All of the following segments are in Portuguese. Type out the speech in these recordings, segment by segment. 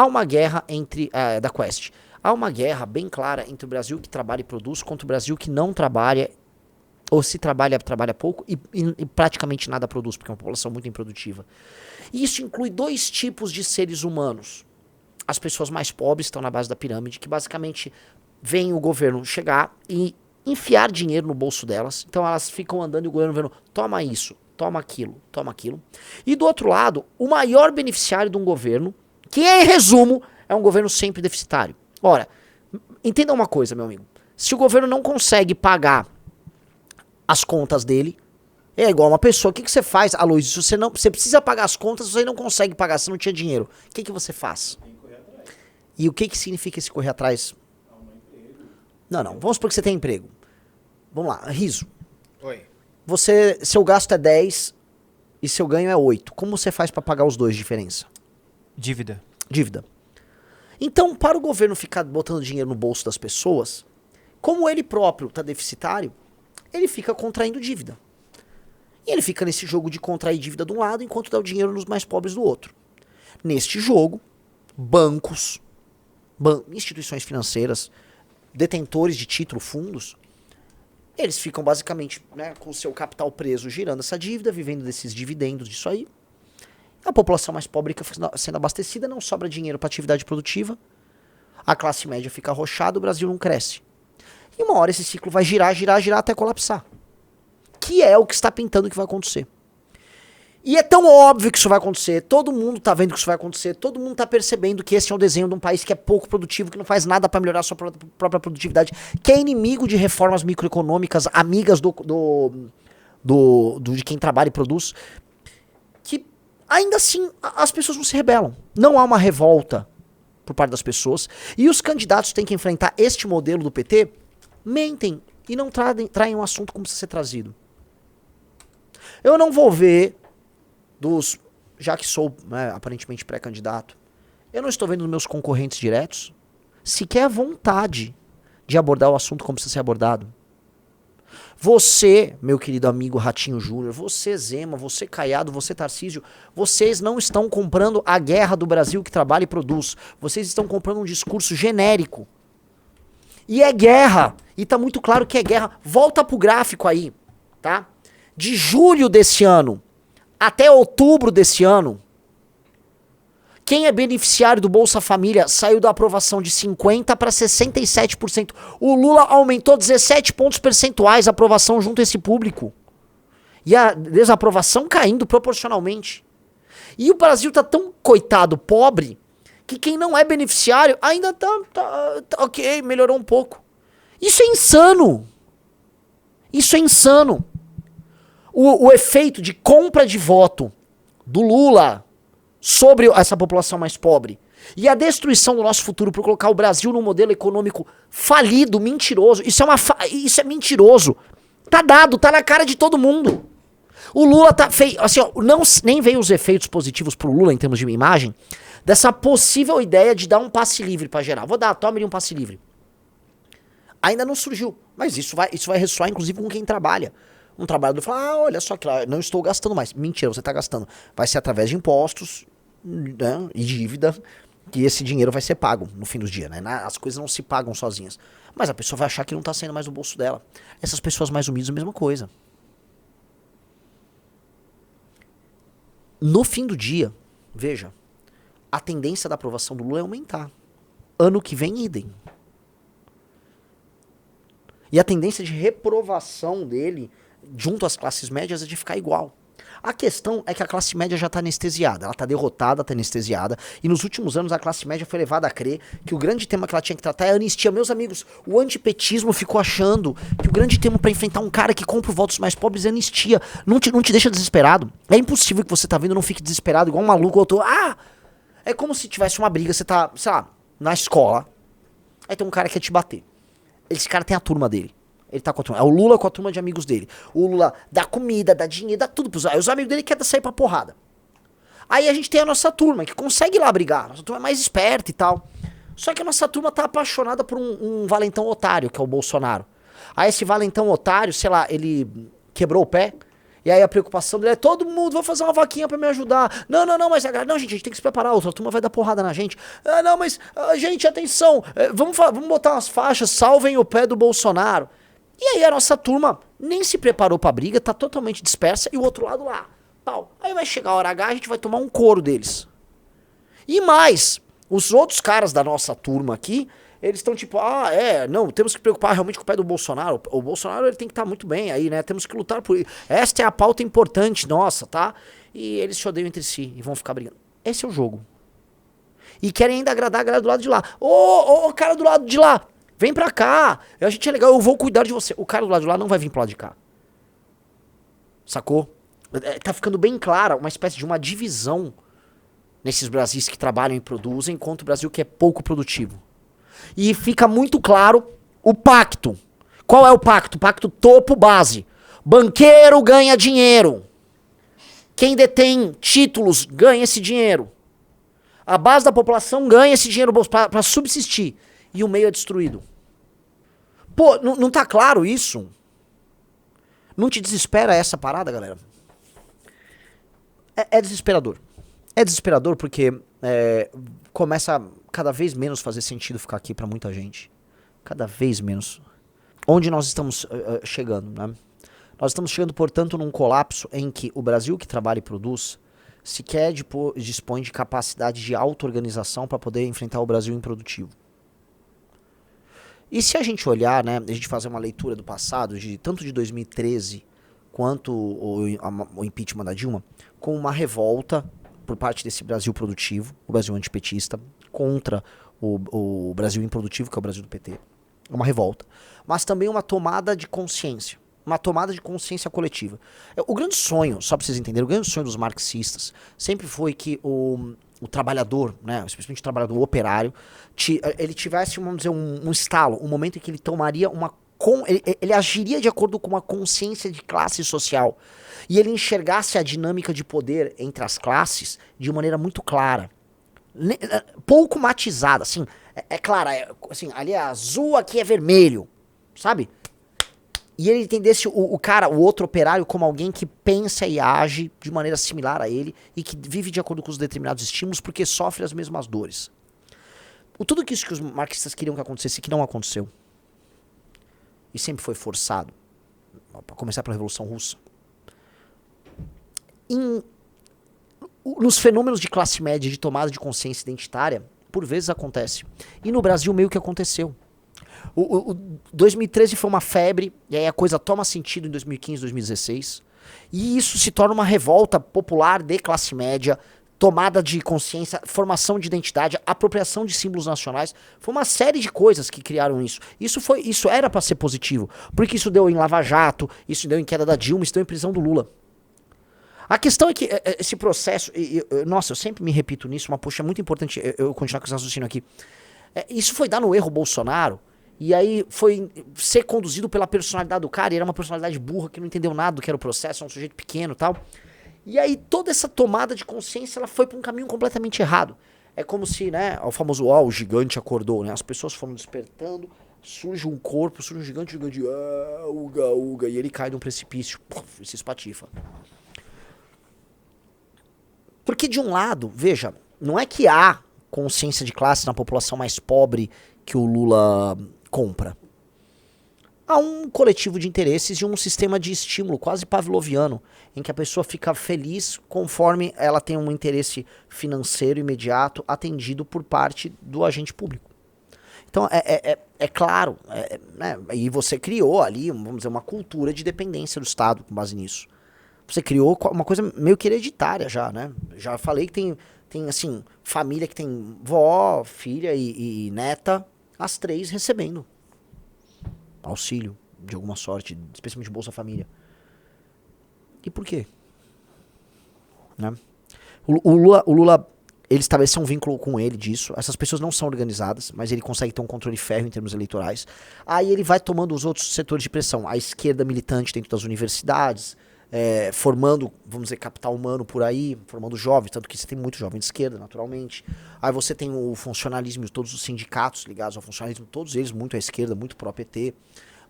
há uma guerra entre, da Quest, há uma guerra bem clara entre o Brasil que trabalha e produz contra o Brasil que não trabalha, ou se trabalha, trabalha pouco e praticamente nada produz, porque é uma população muito improdutiva. E isso inclui dois tipos de seres humanos. As pessoas mais pobres estão na base da pirâmide, que basicamente veem o governo chegar e enfiar dinheiro no bolso delas. Então elas ficam andando e o governo vendo, toma isso, toma aquilo, toma aquilo. E do outro lado, o maior beneficiário de um governo, que em resumo é um governo sempre deficitário. Ora, entenda uma coisa, meu amigo. Se o governo não consegue pagar as contas dele, é igual uma pessoa. O que você faz, Aloysio? Se você precisa pagar as contas, você não consegue pagar, você não tinha dinheiro. O que você faz? E o que significa esse correr atrás? Não. Vamos supor que você tem emprego. Vamos lá, Riso. Oi. Seu gasto é 10 e seu ganho é 8. Como você faz para pagar os dois de diferença? Dívida. Então, para o governo ficar botando dinheiro no bolso das pessoas, como ele próprio está deficitário, ele fica contraindo dívida. E ele fica nesse jogo de contrair dívida de um lado, enquanto dá o dinheiro nos mais pobres do outro. Neste jogo, bancos, instituições financeiras, detentores de título, fundos, eles ficam basicamente, né, com o seu capital preso, girando essa dívida, vivendo desses dividendos disso aí. A população mais pobre fica sendo abastecida, não sobra dinheiro para atividade produtiva, a classe média fica arrochada, o Brasil não cresce. E uma hora esse ciclo vai girar até colapsar. Que é o que está pintando que vai acontecer. E é tão óbvio que isso vai acontecer, todo mundo tá vendo que isso vai acontecer, todo mundo tá percebendo que esse é o desenho de um país que é pouco produtivo, que não faz nada para melhorar a sua própria produtividade, que é inimigo de reformas microeconômicas, amigas de quem trabalha e produz, que ainda assim as pessoas não se rebelam. Não há uma revolta por parte das pessoas, e os candidatos têm que enfrentar este modelo do PT, mentem e não traem um assunto como precisa ser trazido. Eu não vou ver já que sou, né, aparentemente pré-candidato, eu não estou vendo nos meus concorrentes diretos sequer a vontade de abordar o assunto como precisa ser abordado. Você, meu querido amigo Ratinho Júnior, você Zema, você Caiado, você Tarcísio, vocês não estão comprando a guerra do Brasil que trabalha e produz. Vocês estão comprando um discurso genérico. E é guerra. E tá muito claro que é guerra. Volta pro gráfico aí, tá? De julho desse ano até outubro desse ano, quem é beneficiário do Bolsa Família saiu da aprovação de 50% para 67%. O Lula aumentou 17 pontos percentuais a aprovação junto a esse público. E a desaprovação caindo proporcionalmente. E o Brasil tá tão coitado, pobre, que quem não é beneficiário ainda tá ok, melhorou um pouco. Isso é insano. Isso é insano. O efeito de compra de voto do Lula sobre essa população mais pobre e a destruição do nosso futuro por colocar o Brasil num modelo econômico falido, mentiroso, isso é mentiroso. Tá dado, tá na cara de todo mundo. O Lula tá feio, assim, ó, nem veio os efeitos positivos pro Lula em termos de imagem dessa possível ideia de dar um passe livre pra geral. Tome-lhe um passe livre. Ainda não surgiu, mas isso vai ressoar inclusive com quem trabalha. Um trabalhador fala, olha só que lá, não estou gastando mais. Mentira, você está gastando. Vai ser através de impostos, né, e dívida, que esse dinheiro vai ser pago no fim dos dias, né? As coisas não se pagam sozinhas. Mas a pessoa vai achar que não está saindo mais do bolso dela. Essas pessoas mais humildes, a mesma coisa. No fim do dia, veja, a tendência da aprovação do Lula é aumentar. Ano que vem, idem. E a tendência de reprovação dele junto às classes médias é de ficar igual. A questão é que a classe média já está anestesiada, ela está derrotada, está anestesiada, e nos últimos anos a classe média foi levada a crer que o grande tema que ela tinha que tratar é a anistia. Meus amigos, o antipetismo ficou achando que o grande tema para enfrentar um cara que compra os votos mais pobres é anistia. Não te deixa desesperado. É impossível que você tá vendo não fique desesperado, igual um maluco, eu tô, é como se tivesse uma briga, você tá, sei lá, na escola, aí tem um cara que quer te bater. Esse cara tem a turma dele. Ele tá com a turma. É o Lula com a turma de amigos dele. O Lula dá comida, dá dinheiro, dá tudo pros amigos. Os amigos dele querem sair pra porrada. Aí a gente tem a nossa turma, que consegue ir lá brigar. Nossa turma é mais esperta e tal. Só que a nossa turma tá apaixonada por um valentão otário, que é o Bolsonaro. Aí esse valentão otário, sei lá, ele quebrou o pé, E aí a preocupação dele é todo mundo, vou fazer uma vaquinha pra me ajudar. Não, mas não, gente, a gente tem que se preparar, outra turma vai dar porrada na gente. Ah, não, mas, gente, atenção, vamos botar umas faixas, salvem o pé do Bolsonaro. E aí a nossa turma nem se preparou pra briga, tá totalmente dispersa, e o outro lado lá, pau. Aí vai chegar a hora H, a gente vai tomar um couro deles. E mais, os outros caras da nossa turma aqui, eles estão tipo, não, temos que preocupar realmente com o pé do Bolsonaro. O Bolsonaro ele tem que estar muito bem aí, né? Temos que lutar por isso. Esta é a pauta importante nossa, tá? E eles se odeiam entre si e vão ficar brigando. Esse é o jogo. E querem ainda agradar a galera do lado de lá. Ô, cara do lado de lá, vem pra cá. A gente é legal, eu vou cuidar de você. O cara do lado de lá não vai vir pro lado de cá. Sacou? Tá ficando bem clara uma espécie de uma divisão nesses Brasis que trabalham e produzem contra o Brasil que é pouco produtivo. E fica muito claro o pacto. Qual é o pacto? Pacto topo-base. Banqueiro ganha dinheiro. Quem detém títulos ganha esse dinheiro. A base da população ganha esse dinheiro para subsistir. E o meio é destruído. Pô, não tá claro isso? Não te desespera essa parada, galera? É desesperador. É desesperador porque começa a cada vez menos fazer sentido ficar aqui pra muita gente. Cada vez menos. Onde nós estamos chegando, né? Nós estamos chegando, portanto, num colapso em que o Brasil que trabalha e produz sequer dispõe de capacidade de auto-organização para poder enfrentar o Brasil improdutivo. E se a gente olhar, né, a gente fazer uma leitura do passado, tanto de 2013 quanto o impeachment da Dilma, com uma revolta por parte desse Brasil produtivo, o Brasil antipetista, contra o Brasil improdutivo, que é o Brasil do PT. Uma revolta. Mas também uma tomada de consciência. Uma tomada de consciência coletiva. O grande sonho, só para vocês entenderem, o grande sonho dos marxistas sempre foi que o trabalhador, né, especialmente o trabalhador operário, ele tivesse, vamos dizer, um estalo, um momento em que ele tomaria ele agiria de acordo com uma consciência de classe social. E ele enxergasse a dinâmica de poder entre as classes de maneira muito clara. Pouco matizada, assim. É clara, assim, ali é azul, aqui é vermelho. Sabe? E ele entendesse o outro operário, como alguém que pensa e age de maneira similar a ele e que vive de acordo com os determinados estímulos porque sofre as mesmas dores. Tudo isso que os marxistas queriam que acontecesse, que não aconteceu. E sempre foi forçado. Para começar pela Revolução Russa. Nos fenômenos de classe média, de tomada de consciência identitária, por vezes acontece. E no Brasil meio que aconteceu. 2013 foi uma febre, e aí a coisa toma sentido em 2015, 2016. E isso se torna uma revolta popular de classe média, tomada de consciência, formação de identidade, apropriação de símbolos nacionais. Foi uma série de coisas que criaram isso. Isso era para ser positivo, porque isso deu em Lava Jato, isso deu em queda da Dilma, isso deu em prisão do Lula. A questão é que esse processo, nossa, eu sempre me repito nisso, mas poxa, é muito importante eu continuar com esse raciocínio aqui. Isso foi dar no erro Bolsonaro, e aí foi ser conduzido pela personalidade do cara, e era uma personalidade burra que não entendeu nada do que era o processo, é um sujeito pequeno e tal. E aí toda essa tomada de consciência, ela foi para um caminho completamente errado. É como se, né, o famoso, o gigante acordou, né? As pessoas foram despertando, surge um corpo, surge um gigante, uga, uga, e ele cai de um precipício, e se espatifa. Porque de um lado, veja, não é que há consciência de classe na população mais pobre que o Lula compra. Há um coletivo de interesses e um sistema de estímulo quase pavloviano, em que a pessoa fica feliz conforme ela tem um interesse financeiro imediato atendido por parte do agente público. Então, é claro, né, e você criou ali, vamos dizer, uma cultura de dependência do Estado com base nisso. Você criou uma coisa meio que hereditária já, né? Já falei que tem assim, família que tem vó, filha e neta, as três recebendo auxílio de alguma sorte, especialmente Bolsa Família. E por quê? Né? O Lula, ele estabeleceu um vínculo com ele disso. Essas pessoas não são organizadas, mas ele consegue ter um controle férreo em termos eleitorais. Aí ele vai tomando os outros setores de pressão. A esquerda militante dentro das universidades, formando, vamos dizer, capital humano por aí, formando jovens, tanto que você tem muito jovem de esquerda, naturalmente. Aí você tem o funcionalismo, todos os sindicatos ligados ao funcionalismo, todos eles muito à esquerda, muito pró-PT.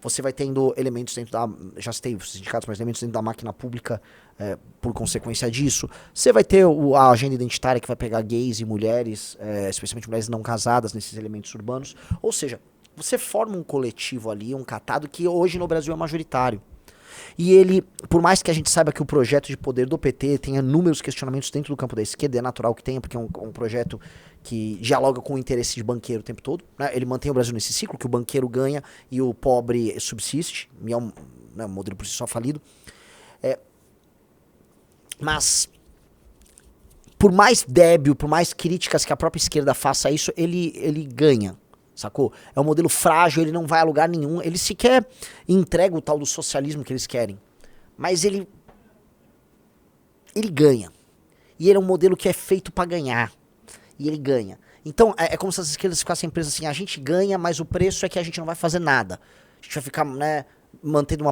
Você vai tendo elementos dentro da... Já citei os sindicatos, mas elementos dentro da máquina pública por consequência disso. Você vai ter a agenda identitária que vai pegar gays e mulheres, especialmente mulheres não casadas nesses elementos urbanos. Ou seja, você forma um coletivo ali, um catado que hoje no Brasil é majoritário. E ele, por mais que a gente saiba que o projeto de poder do PT tenha inúmeros questionamentos dentro do campo da esquerda, é natural que tenha, porque é um projeto que dialoga com o interesse de banqueiro o tempo todo, né? Ele mantém o Brasil nesse ciclo, que o banqueiro ganha e o pobre subsiste, e é um modelo por si só falido. Mas, por mais débil, por mais críticas que a própria esquerda faça a isso, ele ganha. Sacou? É um modelo frágil, ele não vai a lugar nenhum. Ele sequer entrega o tal do socialismo que eles querem. Mas ele ganha. E ele é um modelo que é feito pra ganhar. E ele ganha. Então, é como se as esquerdas ficassem presas assim, a gente ganha, mas o preço é que a gente não vai fazer nada. A gente vai ficar, né, mantendo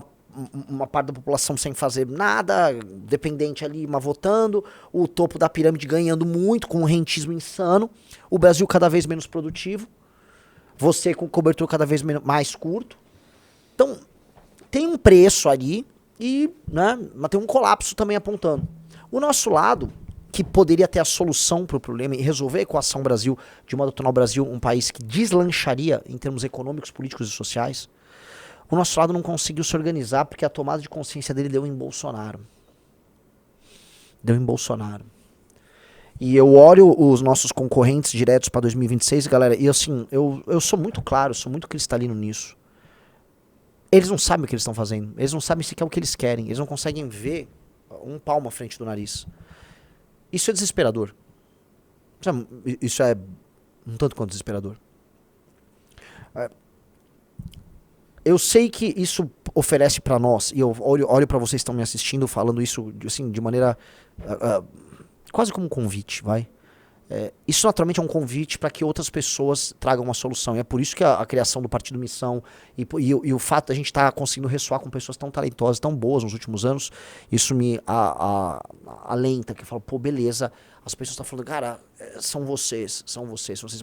uma parte da população sem fazer nada, dependente ali, mas votando, o topo da pirâmide ganhando muito, com um rentismo insano, o Brasil cada vez menos produtivo, você com cobertura cada vez mais curto. Então, tem um preço ali, e, né, mas tem um colapso também apontando. O nosso lado, que poderia ter a solução para o problema e resolver a equação Brasil, de modo a tornar o Brasil um país que deslancharia em termos econômicos, políticos e sociais, o nosso lado não conseguiu se organizar porque a tomada de consciência dele deu em Bolsonaro. Deu em Bolsonaro. E eu olho os nossos concorrentes diretos para 2026, galera, e assim, eu sou muito claro, sou muito cristalino nisso. Eles não sabem o que eles estão fazendo. Eles não sabem sequer o que eles querem. Eles não conseguem ver um palmo à frente do nariz. Isso é desesperador. Isso é um tanto quanto desesperador. Eu sei que isso oferece pra nós, e eu olho pra vocês que estão me assistindo falando isso assim, de maneira quase como um convite, vai. Isso naturalmente é um convite para que outras pessoas tragam uma solução. E é por isso que a criação do Partido Missão e o fato de a gente estar conseguindo ressoar com pessoas tão talentosas, tão boas nos últimos anos, isso me alenta, que eu falo, pô, beleza, as pessoas estão falando, cara, são vocês.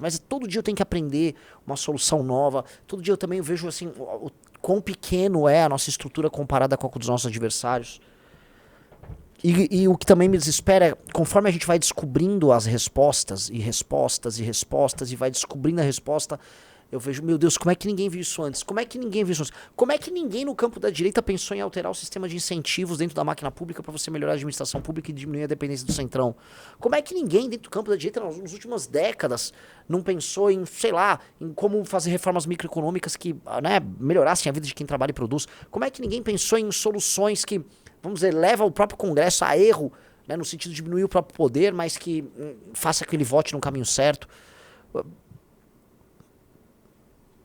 Mas todo dia eu tenho que aprender uma solução nova, todo dia eu também vejo assim, o quão pequeno é a nossa estrutura comparada com a dos nossos adversários. E o que também me desespera é, conforme a gente vai descobrindo as respostas, e vai descobrindo a resposta, eu vejo, meu Deus, como é que ninguém viu isso antes? Como é que ninguém no campo da direita pensou em alterar o sistema de incentivos dentro da máquina pública para você melhorar a administração pública e diminuir a dependência do centrão? Como é que ninguém dentro do campo da direita nas últimas décadas não pensou em, sei lá, em como fazer reformas microeconômicas que, né, melhorassem a vida de quem trabalha e produz? Como é que ninguém pensou em soluções que, vamos dizer, leva o próprio Congresso a erro, né, no sentido de diminuir o próprio poder, mas que faça que ele vote no caminho certo?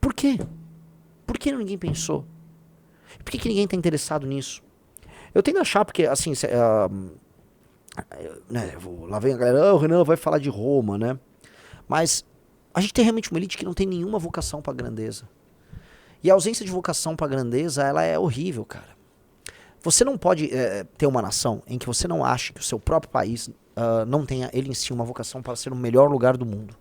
Por quê? Por que ninguém pensou? Por que ninguém está interessado nisso? Eu tendo a achar, porque, assim, né, lá vem a galera, o Renan vai falar de Roma, né? Mas a gente tem realmente uma elite que não tem nenhuma vocação para grandeza. E a ausência de vocação para grandeza, ela é horrível, cara. Você não pode ter uma nação em que você não ache que o seu próprio país não tenha ele em si uma vocação para ser o melhor lugar do mundo.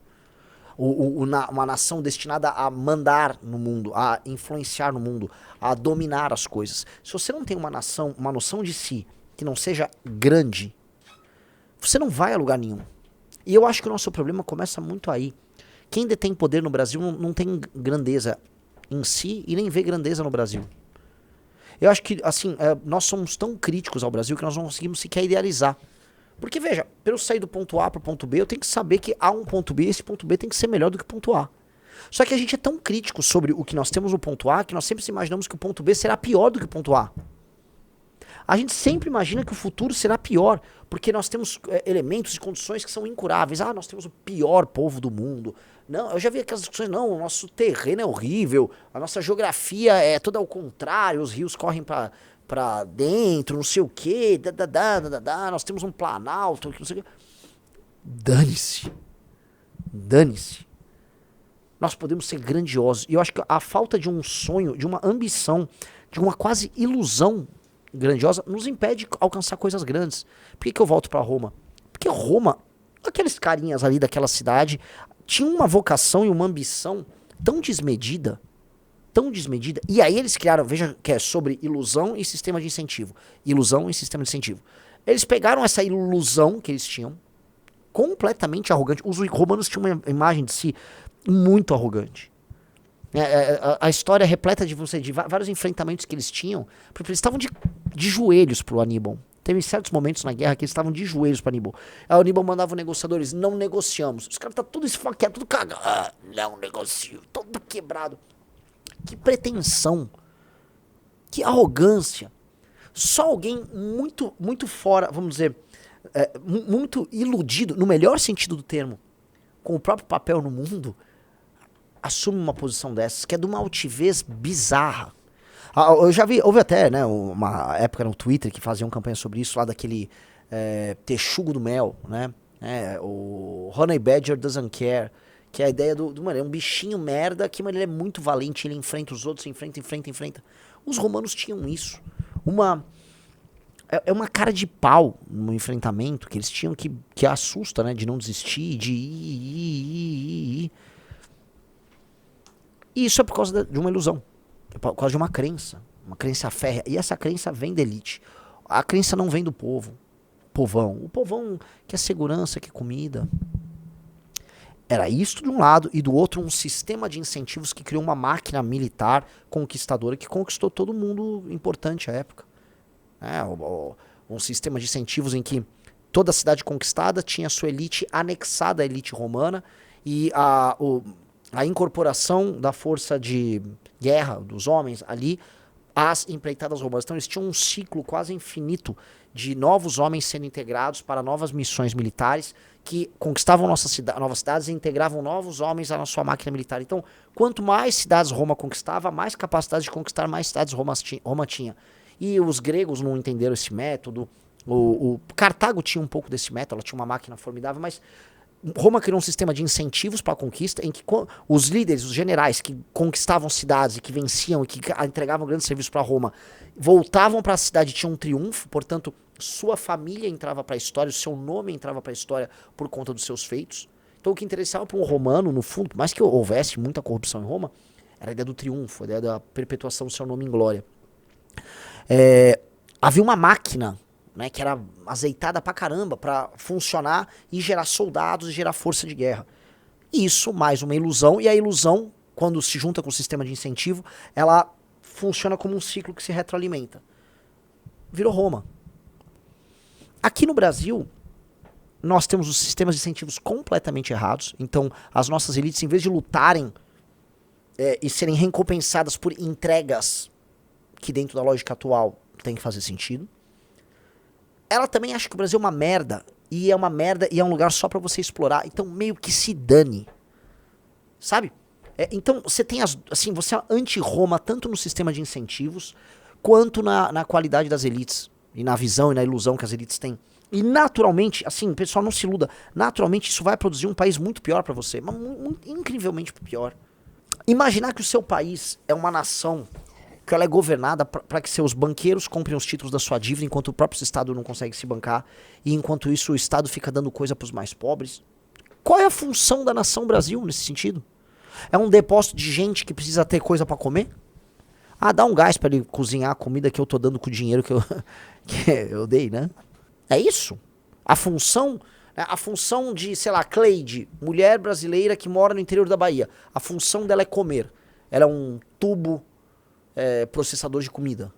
Uma nação destinada a mandar no mundo, a influenciar no mundo, a dominar as coisas. Se você não tem uma noção de si que não seja grande, você não vai a lugar nenhum. E eu acho que o nosso problema começa muito aí. Quem detém poder no Brasil não tem grandeza em si e nem vê grandeza no Brasil. Eu acho que, assim, nós somos tão críticos ao Brasil que nós não conseguimos sequer idealizar. Porque, veja, para eu sair do ponto A para o ponto B, eu tenho que saber que há um ponto B e esse ponto B tem que ser melhor do que o ponto A. Só que a gente é tão crítico sobre o que nós temos no ponto A que nós sempre imaginamos que o ponto B será pior do que o ponto A. A gente sempre imagina que o futuro será pior, porque nós temos elementos e condições que são incuráveis. Nós temos o pior povo do mundo. Não, eu já vi aquelas discussões, não, o nosso terreno é horrível, a nossa geografia é toda ao contrário, os rios correm pra dentro, não sei o quê, nós temos um planalto, não sei o quê. Dane-se. Nós podemos ser grandiosos. E eu acho que a falta de um sonho, de uma ambição, de uma quase ilusão grandiosa, nos impede de alcançar coisas grandes. Por que eu volto pra Roma? Porque Roma, aqueles carinhas ali daquela cidade, tinham uma vocação e uma ambição tão desmedida, tão desmedida. E aí eles criaram, veja que é sobre ilusão e sistema de incentivo. Ilusão e sistema de incentivo. Eles pegaram essa ilusão que eles tinham, completamente arrogante. Os romanos tinham uma imagem de si muito arrogante. A história é repleta de vários enfrentamentos que eles tinham, porque eles estavam de joelhos pro Aníbal. Teve certos momentos na guerra que eles estavam de joelhos pro Aníbal. Aí o Aníbal mandava os negociadores, não negociamos. Os caras tá tudo esfaqueado, tudo cagado. Não negocio, todo quebrado. Que pretensão. Que arrogância. Só alguém muito fora, vamos dizer, muito iludido, no melhor sentido do termo, com o próprio papel no mundo, assume uma posição dessas, que é de uma altivez bizarra. Eu já vi, houve até, né, uma época no Twitter que faziam campanha sobre isso, lá daquele texugo do mel, né, o Honey Badger Doesn't Care, que é a ideia mano, é um bichinho merda que, mano, ele é muito valente, ele enfrenta os outros, enfrenta. Os romanos tinham isso, uma cara de pau no enfrentamento que eles tinham que assusta, né, de não desistir, de ir. E isso é por causa de uma ilusão. É por causa de uma crença férrea. E essa crença vem da elite. A crença não vem do povo. Povão. O povão quer segurança, quer comida. Era isso de um lado, e do outro um sistema de incentivos que criou uma máquina militar conquistadora que conquistou todo mundo importante à época. Um sistema de incentivos em que toda cidade conquistada tinha sua elite anexada à elite romana, e a incorporação da força de guerra dos homens ali às empreitadas romanas. Então eles tinham um ciclo quase infinito de novos homens sendo integrados para novas missões militares que conquistavam novas cidades e integravam novos homens à sua máquina militar. Então, quanto mais cidades Roma conquistava, mais capacidade de conquistar mais cidades Roma tinha. E os gregos não entenderam esse método. O Cartago tinha um pouco desse método, ela tinha uma máquina formidável, mas Roma criou um sistema de incentivos para a conquista em que os líderes, os generais que conquistavam cidades e que venciam e que entregavam grandes serviços para Roma, voltavam para a cidade e tinham um triunfo, portanto, sua família entrava para a história, o seu nome entrava para a história por conta dos seus feitos. Então o que interessava para um romano, no fundo, por mais que houvesse muita corrupção em Roma, era a ideia do triunfo, a ideia da perpetuação do seu nome em glória. Havia uma máquina, né, que era azeitada pra caramba pra funcionar e gerar soldados e gerar força de guerra. Isso mais uma ilusão, e a ilusão, quando se junta com o sistema de incentivo, ela funciona como um ciclo que se retroalimenta. Virou Roma. Aqui no Brasil, nós temos os sistemas de incentivos completamente errados, então as nossas elites, em vez de lutarem e serem recompensadas por entregas que dentro da lógica atual tem que fazer sentido, ela também acha que o Brasil é uma merda, e é um lugar só pra você explorar, então meio que se dane, sabe? Então você tem você é anti-Roma tanto no sistema de incentivos, quanto na qualidade das elites, e na visão e na ilusão que as elites têm. E naturalmente, assim, pessoal, não se iluda, naturalmente isso vai produzir um país muito pior pra você, mas incrivelmente pior. Imaginar que o seu país é uma nação que ela é governada para que seus banqueiros comprem os títulos da sua dívida enquanto o próprio Estado não consegue se bancar, e enquanto isso o Estado fica dando coisa para os mais pobres. Qual é a função da nação Brasil nesse sentido? É um depósito de gente que precisa ter coisa para comer? Dá um gás para ele cozinhar a comida que eu tô dando com o dinheiro que eu dei, né? É isso? A função de, sei lá, Cleide, mulher brasileira que mora no interior da Bahia, a função dela é comer. Ela é um tubo processador de comida.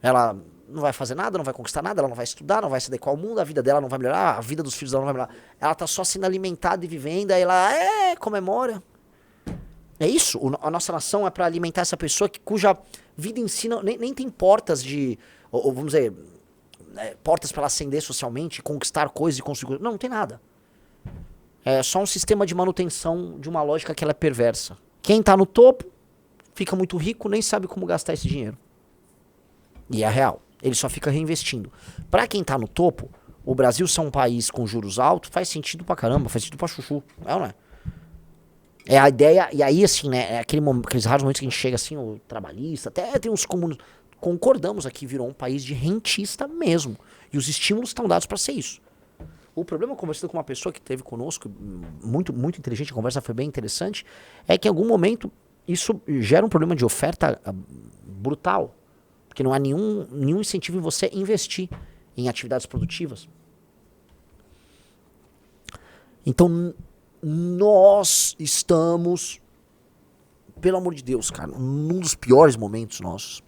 Ela não vai fazer nada, não vai conquistar nada, ela não vai estudar, não vai se adequar ao mundo, a vida dela não vai melhorar, a vida dos filhos dela não vai melhorar. Ela tá só sendo alimentada e vivendo, aí ela comemora. É isso? A nossa nação é para alimentar essa pessoa cuja vida em si nem tem portas ou vamos dizer, portas para ela ascender socialmente, conquistar coisas e conseguir. Não tem nada. É só um sistema de manutenção de uma lógica que ela é perversa. Quem tá no topo fica muito rico, nem sabe como gastar esse dinheiro. E é real. Ele só fica reinvestindo. Pra quem tá no topo, o Brasil ser um país com juros altos faz sentido pra caramba, faz sentido pra chuchu. É ou não é? É a ideia, e aí assim, né, aqueles raros momentos que a gente chega assim, o trabalhista, até tem uns comuns, concordamos aqui, virou um país de rentista mesmo. E os estímulos estão dados pra ser isso. O problema, conversando com uma pessoa que esteve conosco, muito, muito inteligente, a conversa foi bem interessante, é que em algum momento isso gera um problema de oferta brutal. Porque não há nenhum incentivo em você investir em atividades produtivas. Então, nós estamos, pelo amor de Deus, cara, num dos piores momentos nossos.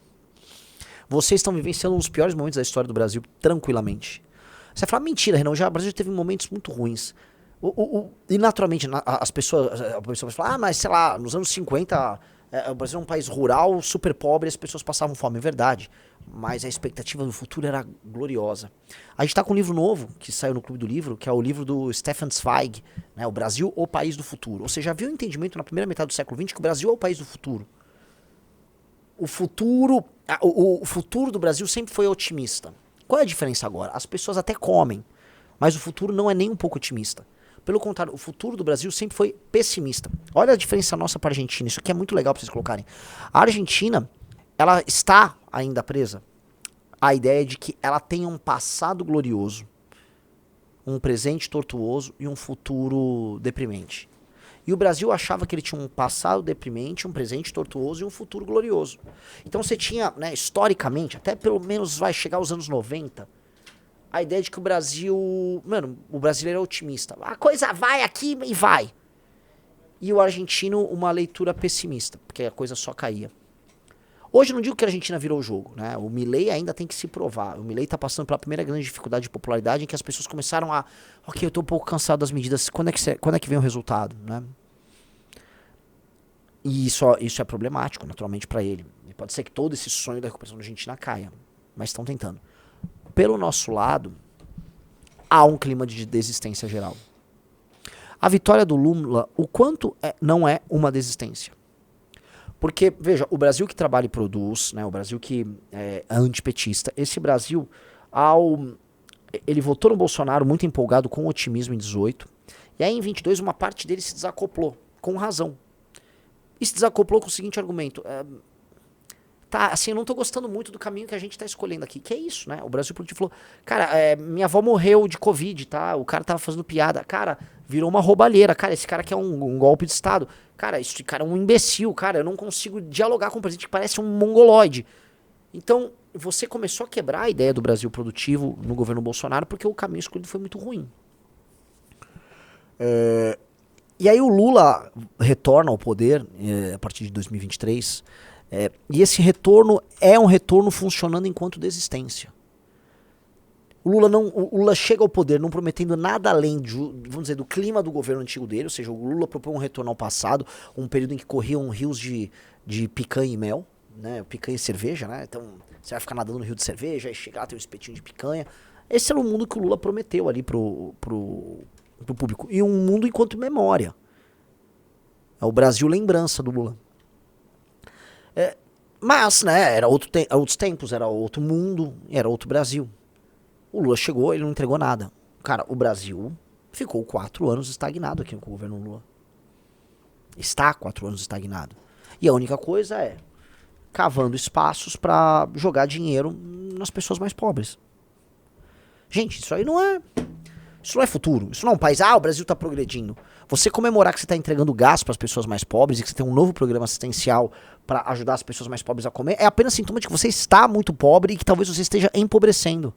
Vocês estão vivenciando um dos piores momentos da história do Brasil, tranquilamente. Você vai falar, mentira, Renan, o Brasil teve momentos muito ruins. E naturalmente, a pessoa vai falar, mas sei lá, nos anos 50, o Brasil é um país rural, super pobre, as pessoas passavam fome. É verdade, mas a expectativa do futuro era gloriosa. A gente tá com um livro novo, que saiu no Clube do Livro, que é o livro do Stefan Zweig, né, O Brasil, o País do Futuro. Ou seja, havia um entendimento na primeira metade do século XX que o Brasil é o país do futuro. O futuro do Brasil sempre foi otimista. Qual é a diferença agora? As pessoas até comem, mas o futuro não é nem um pouco otimista. Pelo contrário, o futuro do Brasil sempre foi pessimista. Olha a diferença nossa para a Argentina. Isso aqui é muito legal para vocês colocarem. A Argentina, ela está ainda presa à ideia de que ela tem um passado glorioso, um presente tortuoso e um futuro deprimente. E o Brasil achava que ele tinha um passado deprimente, um presente tortuoso e um futuro glorioso. Então você tinha, né, historicamente, até pelo menos vai chegar aos anos 90, a ideia de que o Brasil... Mano, o brasileiro é otimista. A coisa vai aqui e vai. E o argentino, uma leitura pessimista, porque a coisa só caía. Hoje eu não digo que a Argentina virou o jogo, né? O Milei ainda tem que se provar. O Milei tá passando pela primeira grande dificuldade de popularidade em que as pessoas começaram a... Ok, eu tô um pouco cansado das medidas. Quando é que vem o resultado, né? E isso é problemático, naturalmente, para ele. E pode ser que todo esse sonho da recuperação da Argentina caia. Mas estão tentando. Pelo nosso lado, há um clima de desistência geral. A vitória do Lula, o quanto não é uma desistência? Porque, veja, o Brasil que trabalha e produz, né, o Brasil que é antipetista, esse Brasil, ele votou no Bolsonaro muito empolgado, com otimismo em 18, e aí em 22 uma parte dele se desacoplou, com razão. E se desacoplou com o seguinte argumento... Tá, assim, eu não tô gostando muito do caminho que a gente tá escolhendo aqui. Que é isso, né? O Brasil Produtivo falou, cara, minha avó morreu de Covid, tá? O cara tava fazendo piada. Cara, virou uma roubalheira. Cara, esse cara quer um golpe de Estado. Cara, esse cara é um imbecil, cara. Eu não consigo dialogar com um presidente que parece um mongoloide. Então, você começou a quebrar a ideia do Brasil Produtivo no governo Bolsonaro porque o caminho escolhido foi muito ruim. E aí o Lula retorna ao poder a partir de 2023... e esse retorno é um retorno funcionando enquanto desistência. O Lula chega ao poder não prometendo nada além vamos dizer, do clima do governo antigo dele, ou seja, o Lula propõe um retorno ao passado, um período em que corriam rios de picanha e mel, né, picanha e cerveja, né, então você vai ficar nadando no rio de cerveja, aí chega lá, tem um espetinho de picanha. Esse era o mundo que o Lula prometeu ali pro público, e um mundo enquanto memória. É o Brasil lembrança do Lula. Mas, né, era outros tempos, era outro mundo, era outro Brasil. O Lula chegou, ele não entregou nada. Cara, o Brasil ficou 4 anos estagnado aqui com o governo Lula. Está 4 anos estagnado. E a única coisa é cavando espaços para jogar dinheiro nas pessoas mais pobres. Gente, isso aí não é... Isso não é futuro. Isso não é um país, o Brasil tá progredindo. Você comemorar que você tá entregando gás para as pessoas mais pobres e que você tem um novo programa assistencial para ajudar as pessoas mais pobres a comer, é apenas sintoma de que você está muito pobre e que talvez você esteja empobrecendo.